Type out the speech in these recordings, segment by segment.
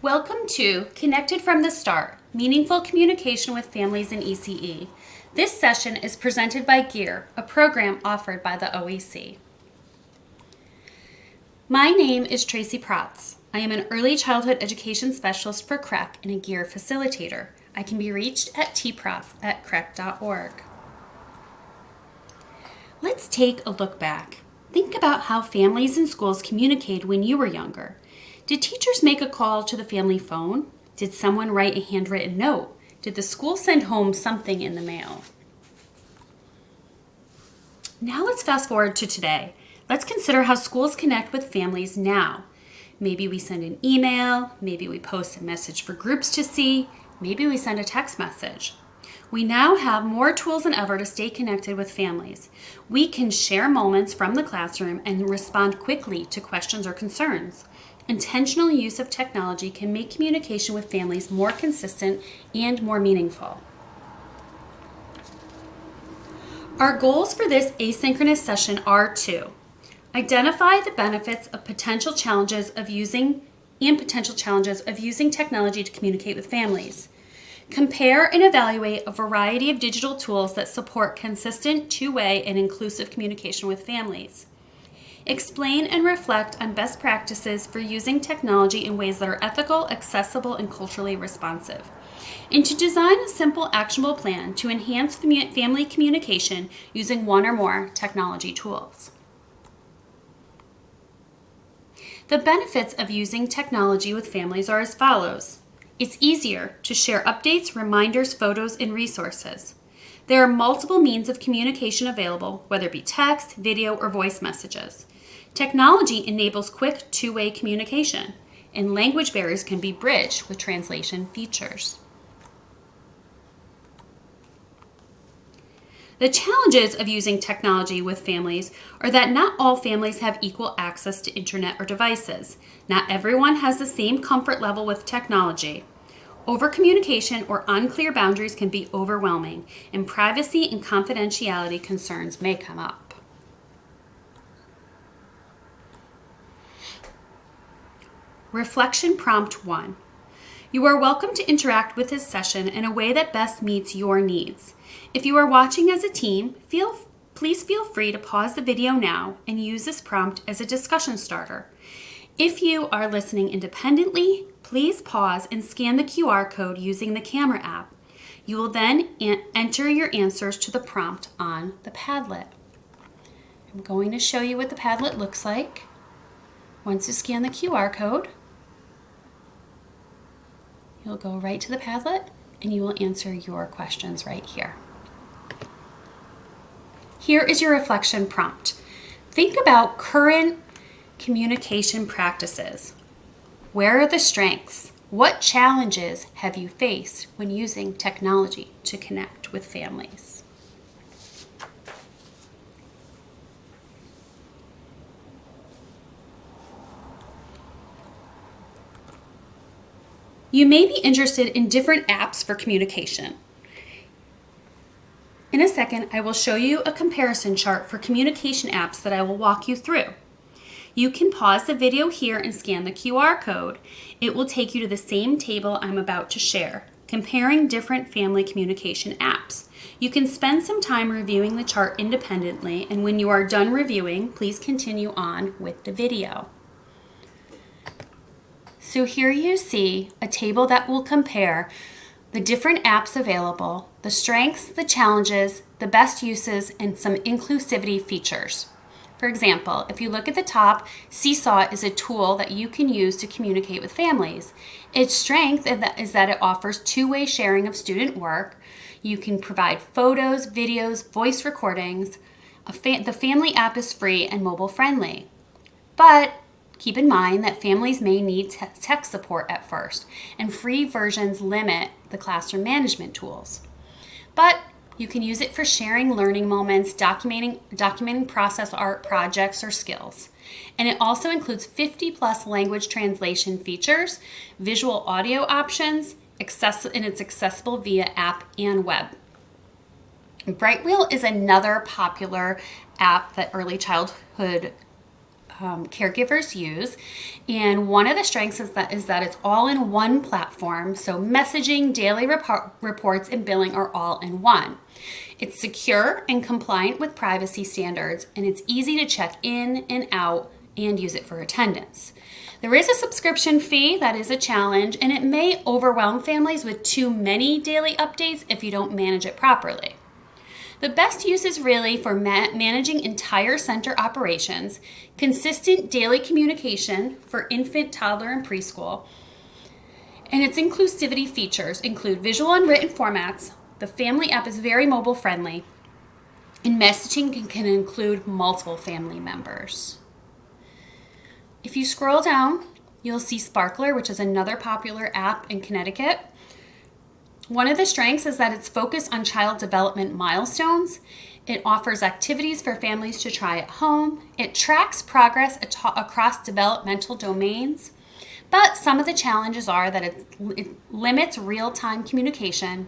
Welcome to Connected from the Start, Meaningful Communication with Families in ECE. This session is presented by GEAR, a program offered by the OEC. My name is Tracy Protz. I am an early childhood education specialist for CREC and a GEAR facilitator. I can be reached at tprotz@crec.org. Let's take a look back. Think about how families and schools communicated when you were younger. Did teachers make a call to the family phone? Did someone write a handwritten note? Did the school send home something in the mail? Now let's fast forward to today. Let's consider how schools connect with families now. Maybe we send an email, maybe we post a message for groups to see, maybe we send a text message. We now have more tools than ever to stay connected with families. We can share moments from the classroom and respond quickly to questions or concerns. Intentional use of technology can make communication with families more consistent and more meaningful. Our goals for this asynchronous session are to identify the benefits of potential challenges of using technology to communicate with families. Compare and evaluate a variety of digital tools that support consistent, two-way, and inclusive communication with families. Explain and reflect on best practices for using technology in ways that are ethical, accessible, and culturally responsive. And to design a simple, actionable plan to enhance family communication using one or more technology tools. The benefits of using technology with families are as follows. It's easier to share updates, reminders, photos, and resources. There are multiple means of communication available, whether it be text, video, or voice messages. Technology enables quick two-way communication, and language barriers can be bridged with translation features. The challenges of using technology with families are that not all families have equal access to internet or devices. Not everyone has the same comfort level with technology. Overcommunication or unclear boundaries can be overwhelming, and privacy and confidentiality concerns may come up. Reflection Prompt 1. You are welcome to interact with this session in a way that best meets your needs. If you are watching as a team, please feel free to pause the video now and use this prompt as a discussion starter. If you are listening independently, please pause and scan the QR code using the camera app. You will then enter your answers to the prompt on the Padlet. I'm going to show you what the Padlet looks like. Once you scan the QR code, you'll go right to the Padlet and you will answer your questions right here. Here is your reflection prompt. Think about current communication practices. Where are the strengths? What challenges have you faced when using technology to connect with families? You may be interested in different apps for communication. In a second, I will show you a comparison chart for communication apps that I will walk you through. You can pause the video here and scan the QR code. It will take you to the same table I'm about to share, comparing different family communication apps. You can spend some time reviewing the chart independently, and when you are done reviewing, please continue on with the video. So here you see a table that will compare the different apps available, the strengths, the challenges, the best uses, and some inclusivity features. For example, if you look at the top, Seesaw is a tool that you can use to communicate with families. Its strength is that it offers two-way sharing of student work. You can provide photos, videos, voice recordings. The family app is free and mobile friendly. But keep in mind that families may need tech support at first, and free versions limit the classroom management tools. But you can use it for sharing learning moments, documenting process art projects or skills. And it also includes 50+ language translation features, visual audio options, and it's accessible via app and web. Brightwheel is another popular app that early childhood caregivers use. And one of the strengths is that it's all in one platform. So messaging, daily reports, and billing are all in one. It's secure and compliant with privacy standards, and it's easy to check in and out and use it for attendance. There is a subscription fee that is a challenge, and it may overwhelm families with too many daily updates if you don't manage it properly. The best use is really for managing entire center operations, consistent daily communication for infant, toddler, and preschool, and its inclusivity features include visual and written formats. The family app is very mobile friendly, and messaging can include multiple family members. If you scroll down, you'll see Sparkler, which is another popular app in Connecticut. One of the strengths is that it's focused on child development milestones. It offers activities for families to try at home. It tracks progress across developmental domains. But some of the challenges are that it limits real-time communication.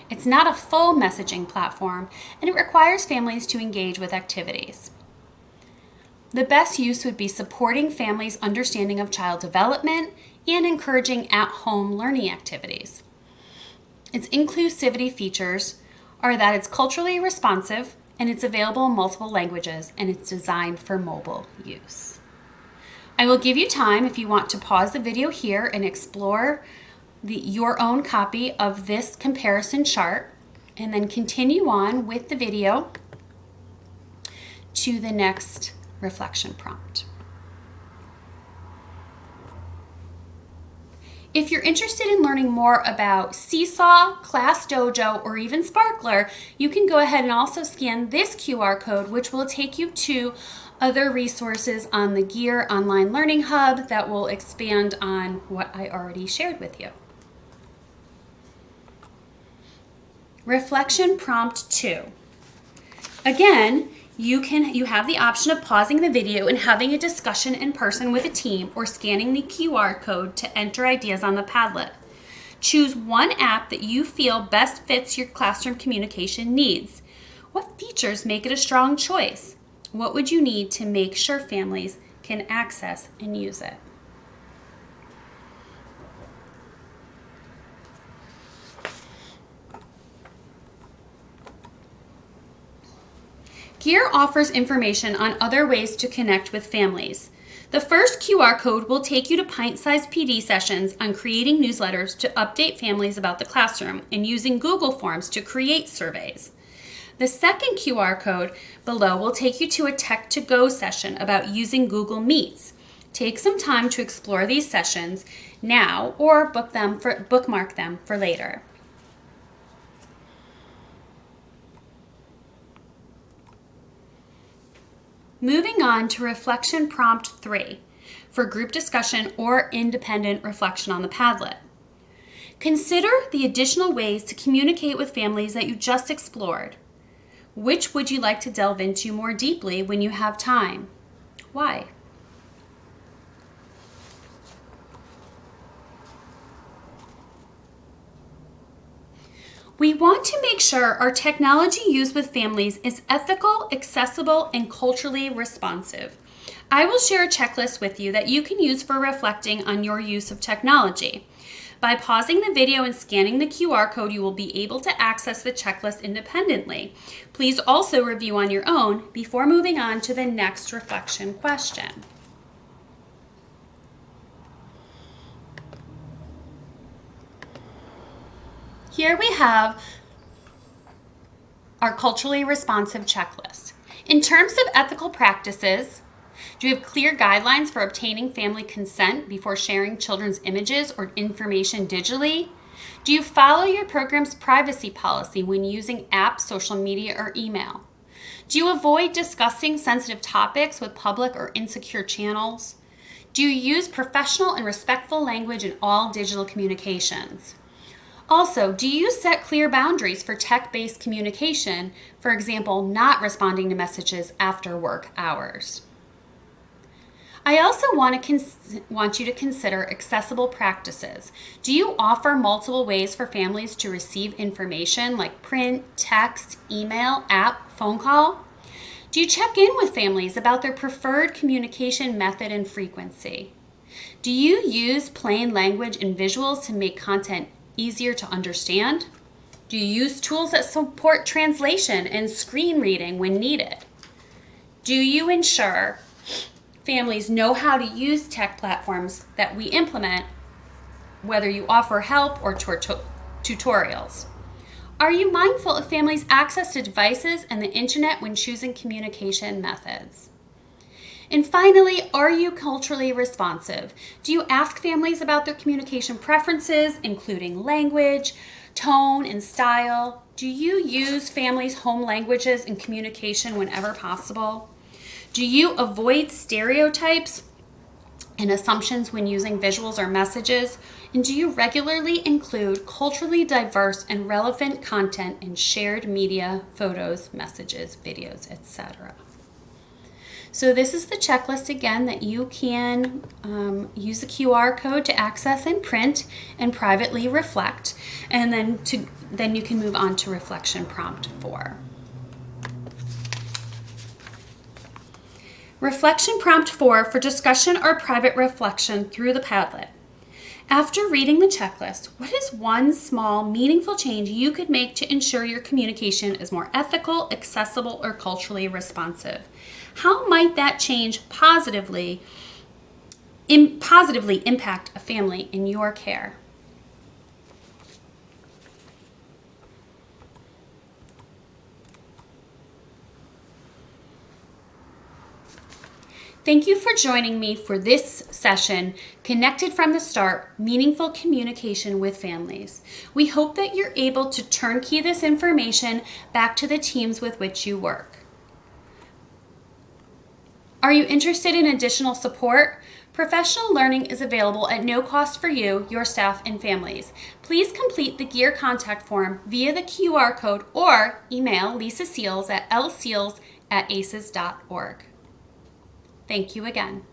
It's not a full messaging platform, and it requires families to engage with activities. The best use would be supporting families' understanding of child development and encouraging at-home learning activities. Its inclusivity features are that it's culturally responsive and it's available in multiple languages, and it's designed for mobile use. I will give you time if you want to pause the video here and explore your own copy of this comparison chart, and then continue on with the video to the next reflection prompt. If you're interested in learning more about Seesaw, ClassDojo, or even Sparkler, you can go ahead and also scan this QR code, which will take you to other resources on the Gear Online Learning Hub that will expand on what I already shared with you. Reflection prompt 2. Again, you have the option of pausing the video and having a discussion in person with a team, or scanning the QR code to enter ideas on the Padlet. Choose one app that you feel best fits your classroom communication needs. What features make it a strong choice? What would you need to make sure families can access and use it? Gear offers information on other ways to connect with families. The first QR code will take you to pint-sized PD sessions on creating newsletters to update families about the classroom and using Google Forms to create surveys. The second QR code below will take you to a Tech to Go session about using Google Meets. Take some time to explore these sessions now, or bookmark them for later. Moving on to reflection prompt 3 for group discussion or independent reflection on the Padlet. Consider the additional ways to communicate with families that you just explored. Which would you like to delve into more deeply when you have time? Why? We want to make sure our technology used with families is ethical, accessible, and culturally responsive. I will share a checklist with you that you can use for reflecting on your use of technology. By pausing the video and scanning the QR code, you will be able to access the checklist independently. Please also review on your own before moving on to the next reflection question. Here we have our culturally responsive checklist. In terms of ethical practices, do you have clear guidelines for obtaining family consent before sharing children's images or information digitally? Do you follow your program's privacy policy when using apps, social media, or email? Do you avoid discussing sensitive topics with public or insecure channels? Do you use professional and respectful language in all digital communications? Also, do you set clear boundaries for tech-based communication, for example, not responding to messages after work hours? I also want you to consider accessible practices. Do you offer multiple ways for families to receive information like print, text, email, app, phone call? Do you check in with families about their preferred communication method and frequency? Do you use plain language and visuals to make content easier to understand? Do you use tools that support translation and screen reading when needed? Do you ensure families know how to use tech platforms that we implement, whether you offer help or tutorials? Are you mindful of families' access to devices and the internet when choosing communication methods? And finally, are you culturally responsive? Do you ask families about their communication preferences, including language, tone, and style? Do you use families' home languages in communication whenever possible? Do you avoid stereotypes and assumptions when using visuals or messages? And do you regularly include culturally diverse and relevant content in shared media, photos, messages, videos, etc.? So this is the checklist again that you can use the QR code to access and print and privately reflect, and then you can move on to reflection prompt 4. Reflection prompt 4 for discussion or private reflection through the Padlet. After reading the checklist, what is one small, meaningful change you could make to ensure your communication is more ethical, accessible, or culturally responsive? How might that change positively impact a family in your care? Thank you for joining me for this session, Connected from the Start, Meaningful Communication with Families. We hope that you're able to turnkey this information back to the teams with which you work. Are you interested in additional support? Professional learning is available at no cost for you, your staff, and families. Please complete the GEAR contact form via the QR code or email Lisa Seals at lseals@aces.org. Thank you again.